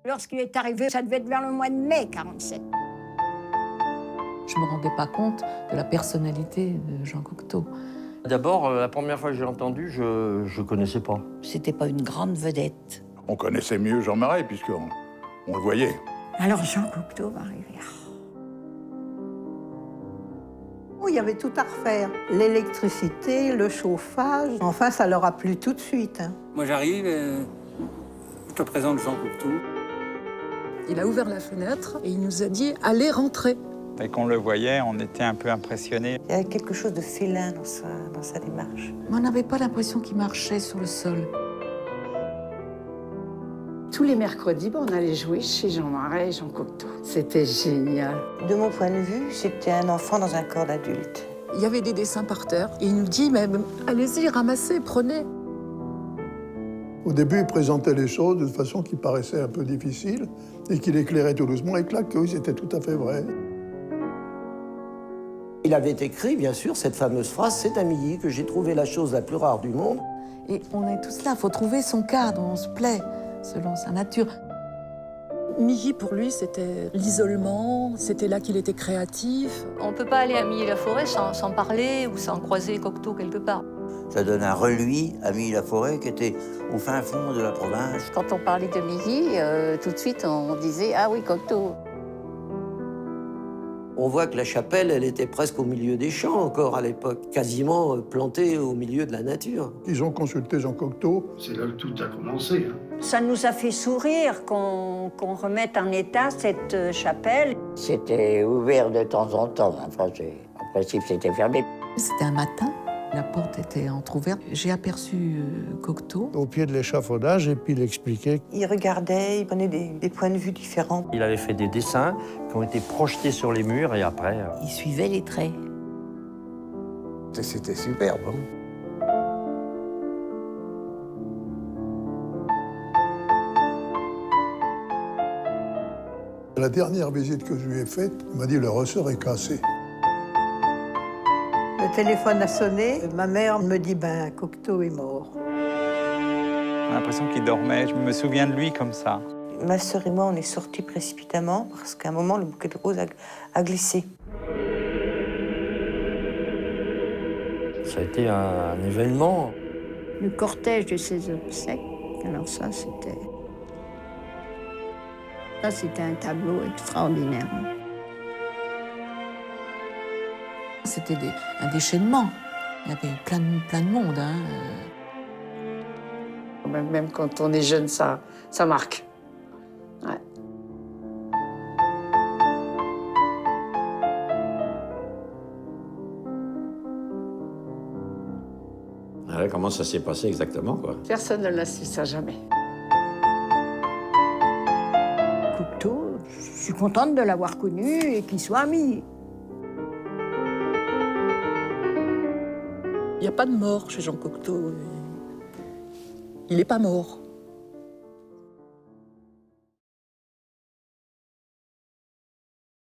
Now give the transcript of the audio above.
Lorsqu'il est arrivé, ça devait être vers le mois de mai 47. Je ne me rendais pas compte de la personnalité de Jean Cocteau. D'abord, la première fois que j'ai entendu, je ne connaissais pas. C'était pas une grande vedette. On connaissait mieux Jean Marais, puisqu'on le voyait. Alors Jean Cocteau va arriver. Il y avait tout à refaire. L'électricité, le chauffage. Enfin, ça leur a plu tout de suite. Moi, j'arrive, je te présente Jean Cocteau. Il a ouvert la fenêtre et il nous a dit « Allez, rentrez ». Dès qu'on le voyait, on était un peu impressionnés. Il y avait quelque chose de félin dans sa démarche. Mais on n'avait pas l'impression qu'il marchait sur le sol. Tous les mercredis, on allait jouer chez Jean Marais et Jean Cocteau. C'était génial. De mon point de vue, c'était un enfant dans un corps d'adulte. Il y avait des dessins par terre et il nous dit « Mais allez-y, ramassez, prenez ». Au début, il présentait les choses de façon qui paraissait un peu difficile et qu'il éclairait tout doucement, et que là, oui, c'était tout à fait vrai. Il avait écrit, bien sûr, cette fameuse phrase « C'est à Milly que j'ai trouvé la chose la plus rare du monde ». Et on est tous là, il faut trouver son cadre, on se plaît, selon sa nature. Milly, pour lui, c'était l'isolement, c'était là qu'il était créatif. On ne peut pas aller à Milly-la-Forêt sans parler ou sans croiser Cocteau quelque part. Ça donne un reluit à Milly-la-Forêt qui était au fin fond de la province. Quand on parlait de Milly, tout de suite, on disait « Ah oui, Cocteau ». On voit que la chapelle, elle était presque au milieu des champs encore à l'époque, quasiment plantée au milieu de la nature. Ils ont consulté Jean Cocteau. C'est là que tout a commencé. Ça nous a fait sourire qu'on remette en état cette chapelle. C'était ouvert de temps en temps. Enfin, en principe, c'était fermé. C'était un matin, la porte était entrouverte. J'ai aperçu Cocteau. Au pied de l'échafaudage, et puis il expliquait. Il regardait, il prenait des points de vue différents. Il avait fait des dessins qui ont été projetés sur les murs et après... Il suivait les traits. C'était superbe. La dernière visite que je lui ai faite, il m'a dit « Le ressort est cassé ». Le téléphone a sonné. Ma mère me dit « Cocteau est mort ». J'ai l'impression qu'il dormait. Je me souviens de lui comme ça. Ma sœur et moi, on est sortis précipitamment parce qu'à un moment, le bouquet de roses a glissé. Ça a été un événement. Le cortège de ses obsèques, alors ça, c'était un tableau extraordinaire. C'était un déchaînement. Il y avait plein de monde. Hein. Même quand on est jeune, ça marque. Ouais. Alors, comment ça s'est passé exactement, quoi? Personne ne l'a su, ça, jamais. Cocteau, je suis contente de l'avoir connu et qu'il soit ami. Il n'y a pas de mort chez Jean Cocteau. Il n'est pas mort.